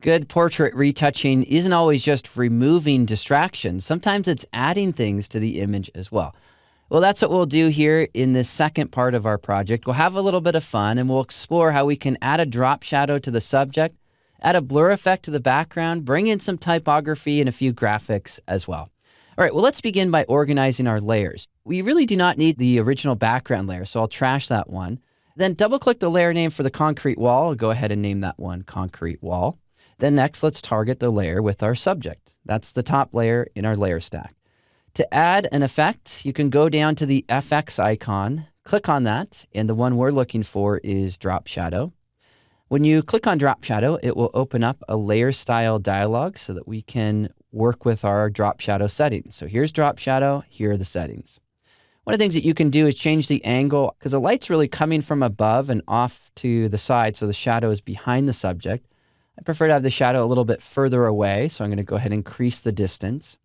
Good portrait retouching isn't always just removing distractions. Sometimes it's adding things to the image as well. Well, that's what we'll do here in this second part of our project. We'll have a little bit of fun and we'll explore how we can add a drop shadow to the subject, add a blur effect to the background, bring in some typography and a few graphics as well. All right, well, let's begin by organizing our layers. We really do not need the original background layer, so I'll trash that one. Then double-click the layer name for the concrete wall. I'll go ahead and name that one concrete wall. Then next, let's target the layer with our subject. That's the top layer in our layer stack. To add an effect, you can go down to the FX icon, click on that, and the one we're looking for is drop shadow. When you click on drop shadow, it will open up a layer style dialog so that we can work with our drop shadow settings. So here's drop shadow, here are the settings. One of the things that you can do is change the angle because the light's really coming from above and off to the side, so the shadow is behind the subject. I prefer to have the shadow a little bit further away, so I'm going to go ahead and increase the distance.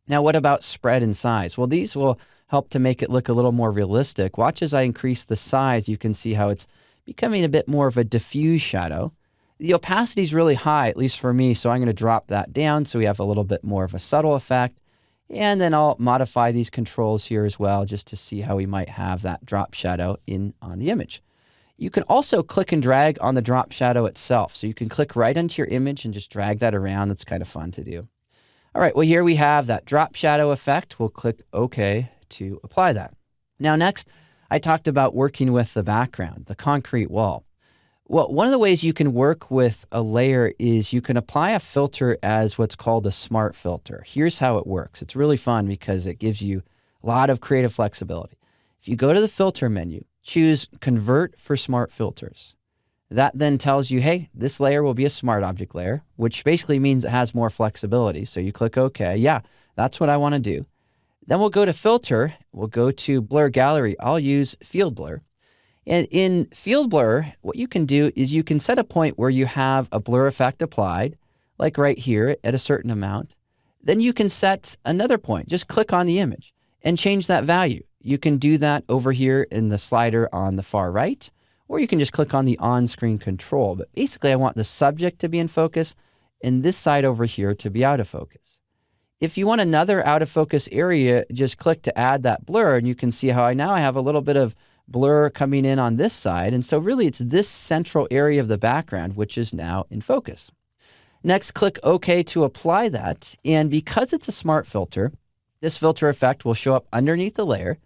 Now, what about spread and size? Well, these will help to make it look a little more realistic. Watch as I increase the size, you can see how it's becoming a bit more of a diffuse shadow. The opacity is really high, at least for me, so I'm going to drop that down so we have a little bit more of a subtle effect. And then I'll modify these controls here as well just to see how we might have that drop shadow on the image. You can also click and drag on the drop shadow itself. So you can click right onto your image and just drag that around. That's kind of fun to do. All right, well, here we have that drop shadow effect. We'll click OK to apply that. Now, next, I talked about working with the background, the concrete wall. Well, one of the ways you can work with a layer is you can apply a filter as what's called a smart filter. Here's how it works. It's really fun because it gives you a lot of creative flexibility. If you go to the filter menu, choose Convert for Smart Filters. That then tells you, hey, this layer will be a smart object layer, which basically means it has more flexibility. So you click OK. Yeah, that's what I want to do. Then we'll go to Filter. We'll go to Blur Gallery. I'll use Field Blur. And in Field Blur, what you can do is you can set a point where you have a blur effect applied, like right here at a certain amount. Then you can set another point. Just click on the image and change that value. You can do that over here in the slider on the far right, or you can just click on the on-screen control. But basically, I want the subject to be in focus and this side over here to be out of focus. If you want another out of focus area, just click to add that blur, and you can see how I have a little bit of blur coming in on this side. And so really, it's this central area of the background, which is now in focus. Next, click OK to apply that. And because it's a smart filter, this filter effect will show up underneath the layer.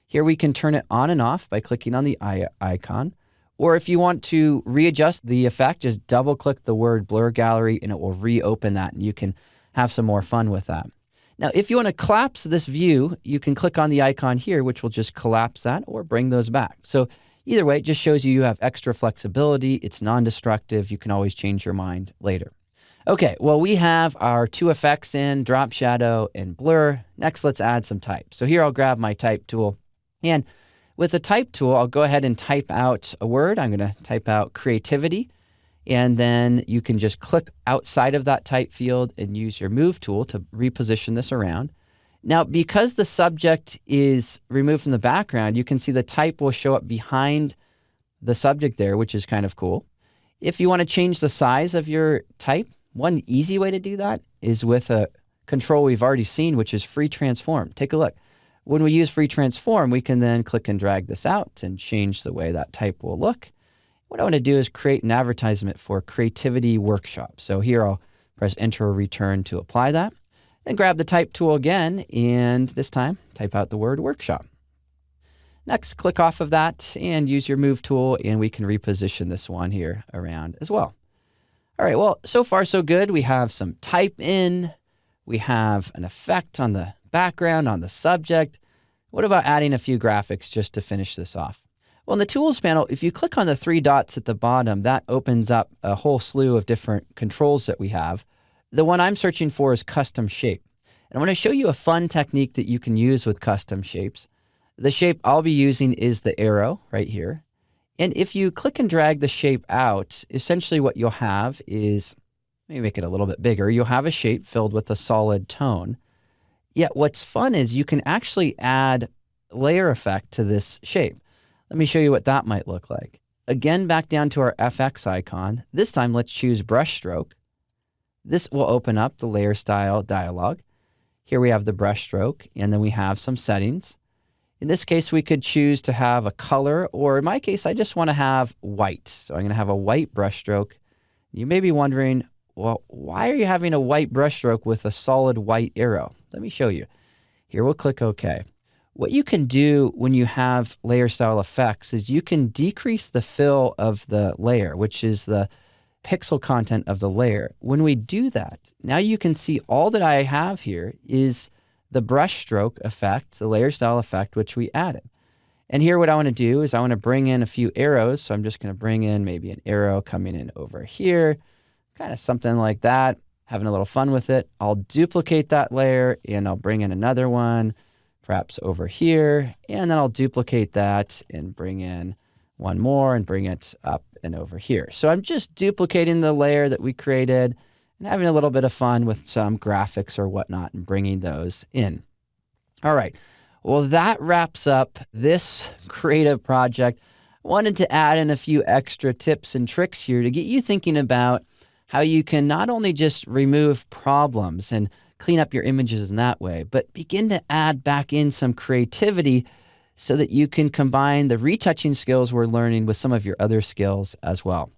Here we can turn it on and off by clicking on the icon. Or if you want to readjust the effect, just double click the word Blur Gallery and it will reopen that and you can have some more fun with that. Now, if you want to collapse this view, you can click on the icon here, which will just collapse that or bring those back. So either way, it just shows you have extra flexibility. It's non-destructive. You can always change your mind later. Okay, well, we have our two effects in, drop shadow and blur. Next, let's add some type. So here I'll grab my type tool. And with the type tool, I'll go ahead and type out a word. I'm going to type out creativity. And then you can just click outside of that type field and use your move tool to reposition this around. Now, because the subject is removed from the background, you can see the type will show up behind the subject there, which is kind of cool. If you want to change the size of your type, one easy way to do that is with a control we've already seen, which is Free Transform. Take a look. When we use Free Transform, we can then click and drag this out and change the way that type will look. What I want to do is create an advertisement for Creativity Workshop. So here I'll press Enter or Return to apply that. Then grab the type tool again, and this time type out the word workshop. Next, click off of that and use your move tool, and we can reposition this one here around as well. All right, well, so far so good. We have some type in. We have an effect on the background, on the subject. What about adding a few graphics just to finish this off? Well, in the Tools panel, if you click on the three dots at the bottom, that opens up a whole slew of different controls that we have. The one I'm searching for is Custom Shape. And I want to show you a fun technique that you can use with custom shapes. The shape I'll be using is the arrow right here. And if you click and drag the shape out, essentially what you'll have is, let me make it a little bit bigger, you'll have a shape filled with a solid tone. Yet what's fun is you can actually add layer effect to this shape. Let me show you what that might look like. Again, back down to our FX icon. This time, let's choose brush stroke. This will open up the layer style dialog. Here we have the brush stroke, and then we have some settings. In this case, we could choose to have a color, or in my case, I just want to have white. So I'm going to have a white brush stroke. You may be wondering, well, why are you having a white brush stroke with a solid white arrow? Let me show you. Here we'll click OK. What you can do when you have layer style effects is you can decrease the fill of the layer, which is the pixel content of the layer. When we do that, now you can see all that I have here is the brush stroke effect, the layer style effect, which we added. And here what I want to do is I want to bring in a few arrows. So I'm just going to bring in maybe an arrow coming in over here, kind of something like that, having a little fun with it. I'll duplicate that layer and I'll bring in another one, perhaps over here, and then I'll duplicate that and bring in one more and bring it up and over here. So I'm just duplicating the layer that we created and having a little bit of fun with some graphics or whatnot and bringing those in. All right, well, that wraps up this creative project. Wanted to add in a few extra tips and tricks here to get you thinking about how you can not only just remove problems and clean up your images in that way, but begin to add back in some creativity so that you can combine the retouching skills we're learning with some of your other skills as well.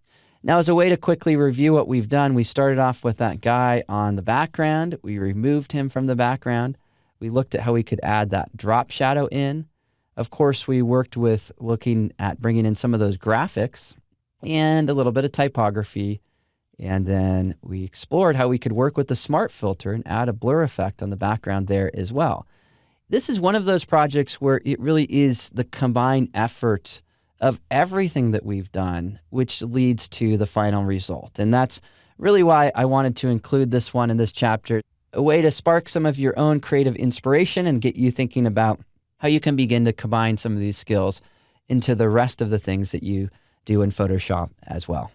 Now, as a way to quickly review what we've done, we started off with that guy on the background. We removed him from the background. We looked at how we could add that drop shadow in. Of course, we worked with looking at bringing in some of those graphics and a little bit of typography. And then we explored how we could work with the smart filter and add a blur effect on the background there as well. This is one of those projects where it really is the combined effort of everything that we've done, which leads to the final result. And that's really why I wanted to include this one in this chapter, a way to spark some of your own creative inspiration and get you thinking about how you can begin to combine some of these skills into the rest of the things that you do in Photoshop as well.